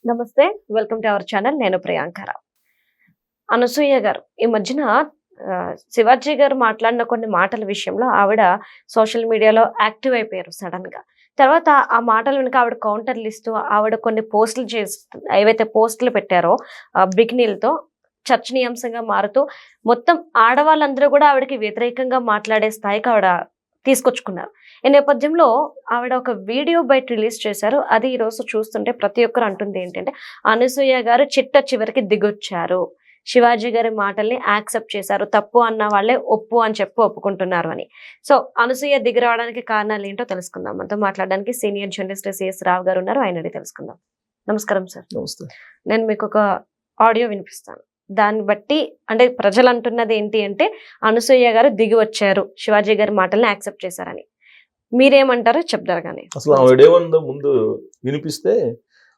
నమస్తే, welcome to our channel. నేను ప్రియాంకరావు. అనసూయ గారు ఈ మధ్యన శివాజీ గారు మాట్లాడిన కొన్ని మాటల విషయంలో ఆవిడ సోషల్ మీడియాలో యాక్టివ్ అయిపోయారు సడన్ గా. తర్వాత ఆ మాటలు వెనుక ఆవిడ కౌంటర్లు ఇస్తూ ఆవిడ కొన్ని పోస్టులు ఏవైతే పోస్టులు పెట్టారో బికినీలతో చర్చనీయాంశంగా మారుతూ మొత్తం ఆడవాళ్ళందరూ కూడా ఆవిడకి వ్యతిరేకంగా మాట్లాడే స్థాయికి ఆవిడ తీసుకొచ్చుకున్నారు. ఈ నేపథ్యంలో ఆవిడ ఒక వీడియో బయట రిలీజ్ చేశారు. అది ఈ రోజు చూస్తుంటే ప్రతి ఒక్కరు అంటుంది ఏంటంటే, అనసూయ గారు చిట్ట చివరికి దిగొచ్చారు, శివాజీ గారి మాటల్ని యాక్సెప్ట్ చేశారు, తప్పు అన్న వాళ్ళే ఒప్పు అని చెప్పి ఒప్పుకుంటున్నారు అని. సో అనసూయ దిగి రావడానికి కారణాలు ఏంటో తెలుసుకుందాం. మనతో మాట్లాడడానికి సీనియర్ జర్నలిస్ట్ సిఎస్ రావు గారు ఉన్నారు. ఆయన తెలుసుకుందాం. నమస్కారం సార్. నమస్తే. నేను మీకు ఒక ఆడియో వినిపిస్తాను. దాన్ని బట్టి అంటే ప్రజలు అంటున్నది ఏంటి అంటే, అనసూయ గారు దిగి వచ్చారు, శివాజీ గారి మాటల్ని యాక్సెప్ట్ చేశారని. మీరేమంటారో చెప్తారు. కానీ అసలు ఆవిడేముందో ముందు వినిపిస్తే,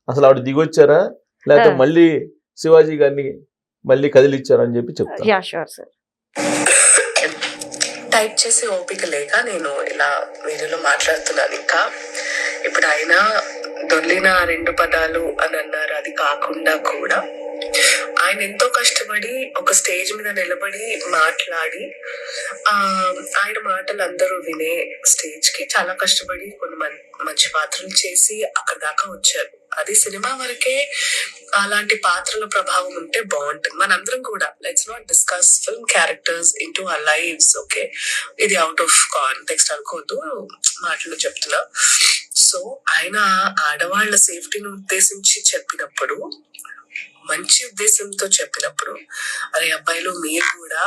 అసలు ఆవిడ దిగొచ్చారా లేకపోతే మళ్ళీ శివాజీ గారిని మళ్ళీ కదిలిచ్చారా అని చెప్పి చెప్తాను. Yeah sure sir. టైప్ చేసే ఓపిక లేక నేను ఇలా వీడియోలో మాట్లాడుతున్నాను. ఇంకా ఇప్పుడు ఆయన దొర్లిన 2 పదాలు అని అన్నారు. అది కాకుండా కూడా ఆయన ఎంతో కష్టపడి ఒక స్టేజ్ మీద నిలబడి మాట్లాడి ఆయన మాటలు అందరూ వినే స్టేజ్ కి చాలా కష్టపడి కొన్ని మంచి పాత్రలు చేసి అక్కడ దాకా వచ్చారు. అది సినిమా వరకే అలాంటి పాత్రల ప్రభావం ఉంటే బాగుంటుంది. మనందరం కూడా let's not discuss film characters into hour lives. Okay, ఇది అవుట్ ఆఫ్ కాంటెక్స్ట్ అనుకోవద్దు, మాటలు చెప్తున్నా. సో ఆయన ఆడవాళ్ల సేఫ్టీని ఉద్దేశించి చెప్పినప్పుడు, మంచి ఉద్దేశంతో చెప్పినప్పుడు, అరే అబ్బాయిలు మీరు కూడా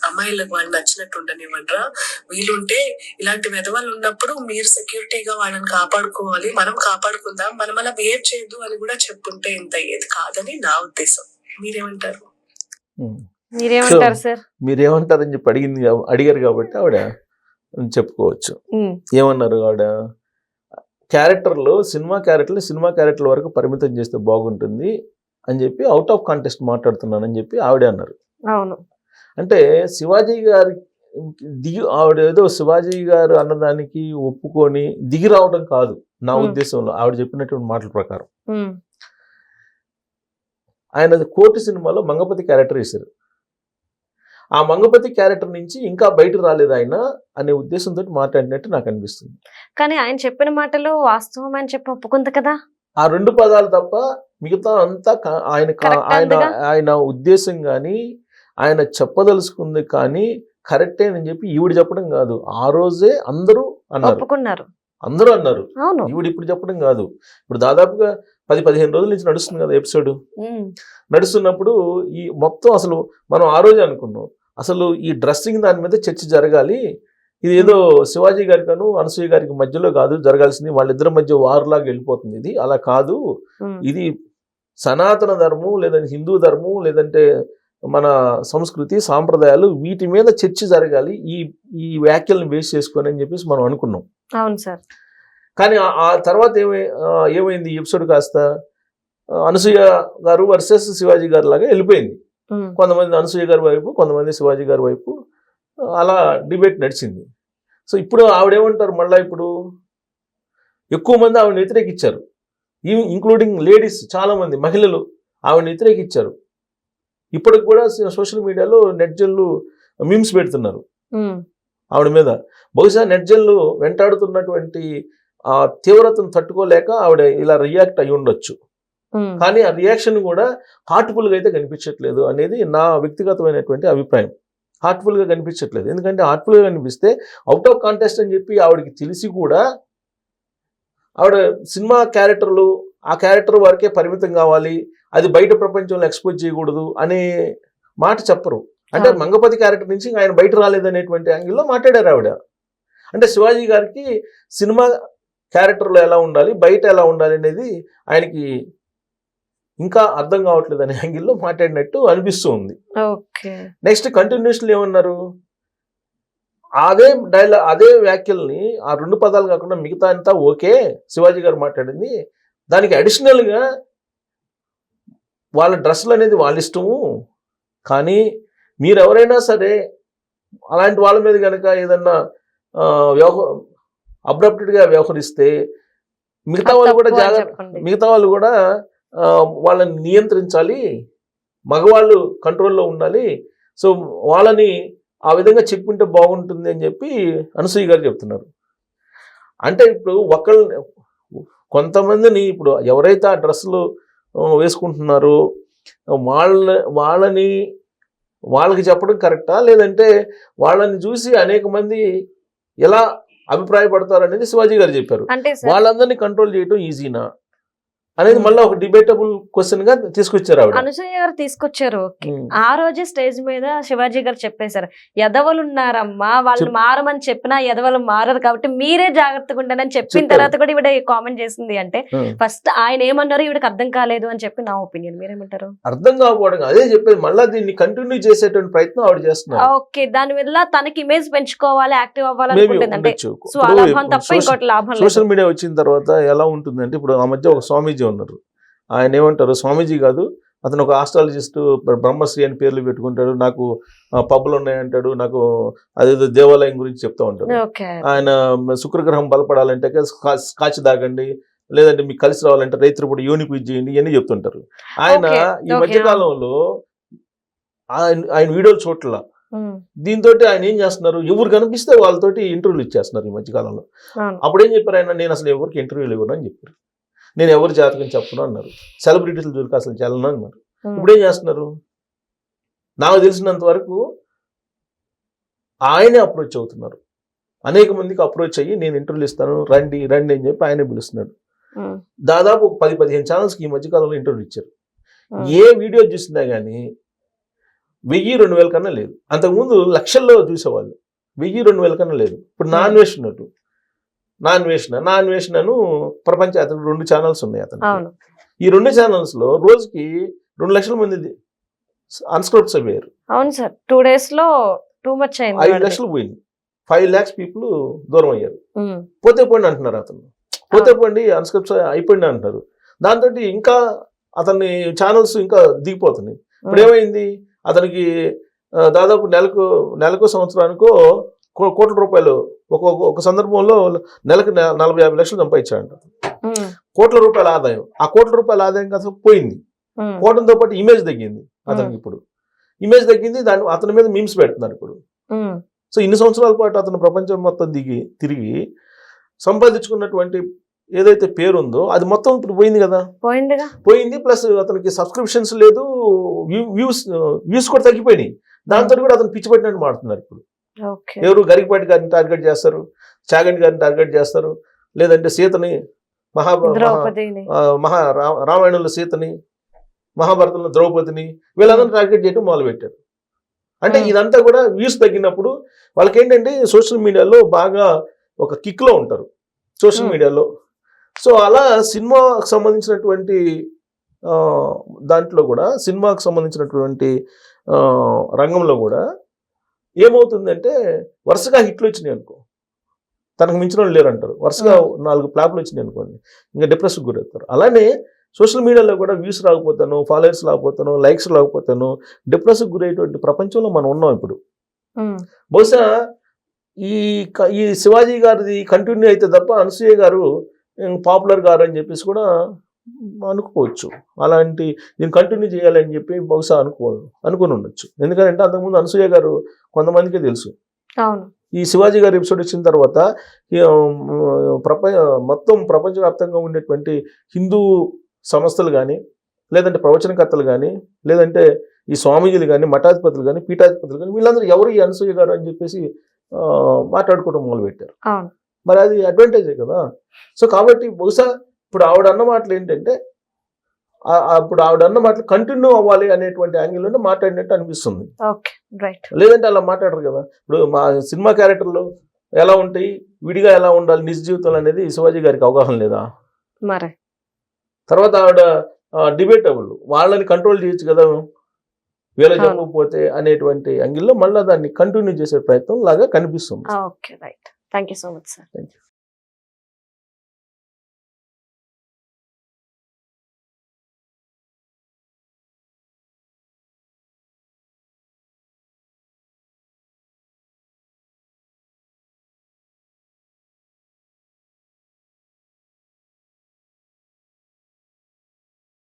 అమ్మాయిలకు వాళ్ళు నచ్చినట్టు ఉండనివ్వండిరా, వీలుంటే ఇలాంటి వెధవాళ్ళు ఉన్నప్పుడు మీరు సెక్యూరిటీగా వాళ్ళని కాపాడుకోవాలి, మనం కాపాడుకుందాం, మనం అలా బిహేవ్ చేయొద్దు అని కూడా చెప్పుంటే ఇంత అయ్యేది కాదని నా ఉద్దేశం. మీరేమంటారు? మీరేమంటారు సార్? మీరేమంటారని చెప్పి అడిగారు కాబట్టి ఆవిడ చెప్పుకోవచ్చు. ఏమన్నారు ఆవిడ? సినిమా క్యారెక్టర్ల వరకు పరిమితం చేస్తే బాగుంటుంది అని చెప్పి అవుట్ ఆఫ్ కాంటెక్స్ట్ మాట్లాడుతున్నానని చెప్పి ఆవిడే అన్నారు. అవును. అంటే శివాజీ గారి ఆవిడ ఏదో శివాజీ గారు అన్నదానికి ఒప్పుకొని దిగి రావడం కాదు నా ఉద్దేశంలో. ఆవిడ చెప్పినటువంటి మాటల ప్రకారం ఆయన కోటి సినిమాలో మంగపతి క్యారెక్టర్ వేశారు. ఆ మంగపతి క్యారెక్టర్ నుంచి ఇంకా బయట రాలేదు ఆయన అనే ఉద్దేశంతో మాట్లాడినట్టు నాకు అనిపిస్తుంది. కానీ ఆయన చెప్పిన మాటలు వాస్తవం అని చెప్పి ఒప్పుకుంది కదా. ఆ 2 పదాలు తప్ప మిగతా అంతా ఆయన ఉద్దేశం కానీ ఆయన చెప్పదలుచుకుంది కానీ కరెక్టేనని చెప్పి ఈవిడ చెప్పడం కాదు. ఆ రోజే అందరూ అన్నారు. ఈవిడ ఇప్పుడు చెప్పడం కాదు. ఇప్పుడు దాదాపుగా 10-15 రోజుల నుంచి నడుస్తుంది కదా ఎపిసోడ్. నడుస్తున్నప్పుడు ఈ మొత్తం అసలు మనం ఆ రోజే అనుకున్నాం, అసలు ఈ డ్రెస్సింగ్ దాని మీద చర్చ జరగాలి, ఇది ఏదో శివాజీ గారికను అనసూయ గారికి మధ్యలో కాదు జరగాల్సింది, వాళ్ళిద్దరి మధ్య వారులాగా వెళ్ళిపోతుంది. ఇది అలా కాదు, ఇది సనాతన ధర్మం లేదంటే హిందూ ధర్మం లేదంటే మన సంస్కృతి సాంప్రదాయాలు వీటి మీద చర్చ జరగాలి ఈ వ్యాఖ్యలను బేస్ చేసుకొని అని చెప్పేసి మనం అనుకున్నాం. అవును సార్. కానీ ఆ తర్వాత ఏమైంది ఎపిసోడ్ కాస్త అనసూయ గారు వర్సెస్ శివాజీ గారు లాగా వెళ్ళిపోయింది. కొంతమంది అనసూయ గారి వైపు, కొంతమంది శివాజీ గారి వైపు అలా డిబేట్ నడిచింది. సో ఇప్పుడు ఆవిడేమంటారు, మళ్ళీ ఇప్పుడు ఎక్కువ మంది ఆవిడని వ్యతిరేకించారు, ఇంక్లూడింగ్ లేడీస్, చాలా మంది మహిళలు ఆవిడని వ్యతిరేకించారు. ఇప్పటికి కూడా సోషల్ మీడియాలో నెట్జన్లు మీమ్స్ పెడుతున్నారు ఆవిడ మీద. బహుశా నెట్జన్లు వెంటాడుతున్నటువంటి ఆ తీవ్రతను తట్టుకోలేక ఆవిడ ఇలా రియాక్ట్ అయి ఉండొచ్చు. కానీ ఆ రియాక్షన్ కూడా హార్ట్ఫుల్గా అయితే కనిపించట్లేదు అనేది నా వ్యక్తిగతమైనటువంటి అభిప్రాయం. హార్ట్ఫుల్గా కనిపించట్లేదు. ఎందుకంటే హార్ట్ఫుల్గా కనిపిస్తే అవుట్ ఆఫ్ కాంటెస్ట్ అని చెప్పి ఆవిడకి తెలిసి కూడా ఆవిడ సినిమా క్యారెక్టర్లు ఆ క్యారెక్టర్ వరకే పరిమితం కావాలి, అది బయట ప్రపంచంలో ఎక్స్పోజ్ చేయకూడదు అనే మాట చెప్పరు. అంటే మంగపతి క్యారెక్టర్ నుంచి ఆయన బయట రాలేదనేటువంటి యాంగిల్లో మాట్లాడారు ఆవిడ. అంటే శివాజీ గారికి సినిమా క్యారెక్టర్లో ఎలా ఉండాలి, బయట ఎలా ఉండాలి అనేది ఆయనకి ఇంకా అర్థం కావట్లేదు అనే యాంగిల్లో మాట్లాడినట్టు అనిపిస్తూ ఉంది. నెక్స్ట్ కంటిన్యూషన్ ఏమన్నారు, అదే వ్యాఖ్యల్ని ఆ 2 పదాలు కాకుండా మిగతా అంతా ఓకే శివాజీ గారు మాట్లాడింది, దానికి అడిషనల్గా వాళ్ళ డ్రెస్సులు అనేది వాళ్ళ ఇష్టము, కానీ మీరు ఎవరైనా సరే అలాంటి వాళ్ళ మీద కనుక ఏదన్నా అబ్రప్టెడ్గా వ్యవహరిస్తే మిగతా వాళ్ళు కూడా వాళ్ళని నియంత్రించాలి, మగవాళ్ళు కంట్రోల్లో ఉండాలి, సో వాళ్ళని ఆ విధంగా చెప్పుకుంటే బాగుంటుంది అని చెప్పి అనసూయ గారు చెప్తున్నారు. అంటే ఇప్పుడు కొంతమందిని ఇప్పుడు ఎవరైతే ఆ డ్రెస్సులు వేసుకుంటున్నారో వాళ్ళకి చెప్పడం కరెక్టా, లేదంటే వాళ్ళని చూసి అనేక మంది ఎలా అభిప్రాయపడతారు అనేది శివాజీ గారు చెప్పారు. అంటే వాళ్ళందరినీ కంట్రోల్ చేయడం ఈజీనా అనేది మళ్ళీ ఒక డిబేటబుల్ క్వశ్చన్ గా తీసుకొచ్చారు ఆవిడ. అనసూయ గారు తీసుకొచ్చారు. ఆ రోజే స్టేజ్ మీద శివాజీ గారు చెప్పేశారు, ఎదవలు ఉన్నారమ్మా, వాళ్ళు మారమని చెప్పినా ఎదవలు మారరు కాబట్టి మీరే జాగ్రత్తగా ఉండాలని చెప్పిన తర్వాత కూడా ఈవిడ కామెంట్ చేసింది. అంటే ఫస్ట్ ఆయన ఏమన్నారు ఈవిడకి అర్థం కాలేదు అని చెప్పి నా ఒపీనియన్. మీరేమంటారు? అర్థం కాకపోవడం అదే చెప్పేది, మళ్ళీ దీన్ని కంటిన్యూ చేసేటువంటి ప్రయత్నం ఆవిడ చేస్తున్నారు. ఓకే, దాని వల్ల తనకి ఇమేజ్ పెంచుకోవాలి, యాక్టివ్ అవ్వాలనుకుంటుంది. అంటే స్వలాభం తప్ప ఇంకోటి లాభం లేదు. సోషల్ మీడియా వచ్చిన తర్వాత ఎలా ఉంటుందంటే, ఇప్పుడు ఆ మధ్య ఒక స్వామీజీ ఉన్నారు, ఆయన ఏమంటారు, స్వామీజీ కాదు అతను ఒక ఆస్ట్రాలజిస్ట్, బ్రహ్మశ్రీ అని పేర్లు పెట్టుకుంటాడు, నాకు పబ్బులు ఉన్నాయంటాడు, నాకు అదేదో దేవాలయం గురించి చెప్తా ఉంటాడు. ఆయన శుక్రగ్రహం బలపడాలంటే స్కాచ్ తాగండి, లేదంటే మీకు కలిసి రావాలంటే రైతులు కూడా యోని పూజ చేయండి, ఇవన్నీ చెప్తుంటారు. ఆయన ఈ మధ్యకాలంలో ఆయన వీడియోలు చూడట్లా, దీంతో ఆయన ఏం చేస్తున్నారు, ఎవరు కనిపిస్తే వాళ్ళతోటి ఇంటర్వ్యూలు ఇచ్చేస్తున్నారు ఈ మధ్యకాలంలో. అప్పుడు ఏం చెప్పారు ఆయన, నేను అసలు ఎవరికి ఇంటర్వ్యూలు ఇవ్వను అని చెప్పారు, నేను ఎవరు జాతకం చెప్పను అన్నారు, సెలబ్రిటీల జోలికి అసలు చెల్లను అన్నారు. ఇప్పుడు ఏం చేస్తున్నారు, నాకు తెలిసినంత వరకు ఆయనే అప్రోచ్ అవుతున్నారు, అనేక మందికి అప్రోచ్ అయ్యి నేను ఇంటర్వ్యూలు ఇస్తాను, రండి రండి అని చెప్పి ఆయనే పిలుస్తున్నాడు. దాదాపు 10-15 ఛానల్స్కి ఈ మధ్యకాలంలో ఇంటర్వ్యూ ఇచ్చారు. ఏ వీడియో చూసినా కానీ 1000-2000 కన్నా లేదు. అంతకుముందు లక్షల్లో చూసేవాళ్ళు, 1000-2000 కన్నా లేదు. ఇప్పుడు నాన్ వేషన్ అను ప్రపంచ అతను 2 ఛానల్స్ ఉన్నాయి అతను. ఈ 2 ఛానల్స్ లో రోజుకి 2 లక్షల మంది అన్స్క్రైబ్స్ అయ్యారు. అవును సార్, 2 days లో టూ మచ్ అయింది. 5 లక్షలు పోయింది, 5 lakhs పీపుల్ దూరం అయ్యారు. పోతే పోండి అంటున్నారు, అతను పోతే పోండి అన్స్క్రైబ్స్ అయిపోయింది అంటున్నారు. దాంతో ఇంకా అతన్ని ఛానల్స్ ఇంకా దిగిపోతున్నాయి. ఇప్పుడు ఏమైంది, అతనికి దాదాపు నెలకు సంవత్సరానికో కోట్ల రూపాయలు, ఒక సందర్భంలో నెలకు 40-50 లక్షలు సంపాదించాడంట. కోట్ల రూపాయల ఆదాయం. ఆ కోట్ల రూపాయల ఆదాయం కాస్త పోయింది, పోవడంతో పాటు ఇమేజ్ తగ్గింది అతనికి. ఇప్పుడు ఇమేజ్ తగ్గింది, అతని మీద మీమ్స్ పెడుతున్నారు ఇప్పుడు. సో ఇన్ని సంవత్సరాల పాటు అతను ప్రపంచం మొత్తం తిరిగి సంపాదించుకున్నటువంటి ఏదైతే పేరు ఉందో అది మొత్తం ఇప్పుడు పోయింది కదా, పోయింది. ప్లస్ అతనికి సబ్స్క్రిప్షన్స్ లేదు, వ్యూస్ కూడా తగ్గిపోయినాయి. దాంతో కూడా అతను పిచ్చి పెట్టినట్టు మాడుతున్నారు ఇప్పుడు. ఎవరు గరికపాటి గారిని టార్గెట్ చేస్తారు, చాగంటి గారిని టార్గెట్ చేస్తారు, లేదంటే సీతని రామాయణంలో సీతని, మహాభారతంలో ద్రౌపదిని, వీళ్ళందరూ టార్గెట్ చేయడం మొదలు పెట్టారు. అంటే ఇదంతా కూడా వ్యూస్ తగ్గినప్పుడు వాళ్ళకి ఏంటంటే సోషల్ మీడియాలో బాగా ఒక కిక్లో ఉంటారు సోషల్ మీడియాలో. సో అలా సినిమాకు సంబంధించినటువంటి దాంట్లో కూడా, సినిమాకు సంబంధించినటువంటి రంగంలో కూడా ఏమవుతుందంటే వరుసగా హిట్లు వచ్చినాయి అనుకో, తనకు మించిన వాళ్ళు లేరు అంటారు. వరుసగా 4 ఫ్లాప్లు వచ్చినాయి అనుకోండి, ఇంకా డిప్రెషన్కి గురవుతారు. అలానే సోషల్ మీడియాలో కూడా వ్యూస్ రాకపోతాను, ఫాలోవర్స్ రాకపోతాను, లైక్స్ రాకపోతాను, డిప్రెషన్కి గురయ్యేటువంటి ప్రపంచంలో మనం ఉన్నాం ఇప్పుడు. బహుశా ఈ శివాజీ గారిది కంటిన్యూ అయితే తప్ప అనసూయ గారు పాపులర్ గారు అని చెప్పేసి కూడా అనుకోవచ్చు. అలాంటి దీన్ని కంటిన్యూ చేయాలని చెప్పి బహుశా అనుకుని ఉండొచ్చు. ఎందుకంటే అంతకుముందు అనసూయ గారు కొంతమందికి తెలుసు. ఈ శివాజీ గారి ఎపిసోడ్ వచ్చిన తర్వాత మొత్తం ప్రపంచవ్యాప్తంగా ఉండేటువంటి హిందూ సంస్థలు కానీ, లేదంటే ప్రవచనకర్తలు కానీ, లేదంటే ఈ స్వామీజీలు కానీ, మఠాధిపతులు కానీ, పీఠాధిపతులు కానీ, వీళ్ళందరూ ఎవరు ఈ అనసూయ గారు అని చెప్పేసి మాట్లాడుకోవడం మొదలుపెట్టారు. మరి అది అడ్వాంటేజే కదా. సో కాబట్టి బహుశా ఇప్పుడు ఆవిడ అన్న మాటలు ఏంటంటే, ఇప్పుడు ఆవిడ అన్న మాటలు కంటిన్యూ అవ్వాలి అనేటువంటి యాంగిల్లోనే మాట్లాడినట్టు అనిపిస్తుంది. లేదంటే అలా మాట్లాడరు కదా. ఇప్పుడు మా సినిమా క్యారెక్టర్లు ఎలా ఉంటాయి, విడిగా ఎలా ఉండాలి నిజ జీవితంలో అనేది శివాజీ గారికి అవగాహన లేదా? మరి తర్వాత ఆవిడ డిబేటబుల్, వాళ్ళని కంట్రోల్ చేయొచ్చు కదా వీళ్ళ చెప్పకపోతే అనేటువంటి యాంగిల్లో మళ్ళీ దాన్ని కంటిన్యూ చేసే ప్రయత్నం లాగా కనిపిస్తుంది. Okay, right. Thank you so much sir. Thank you.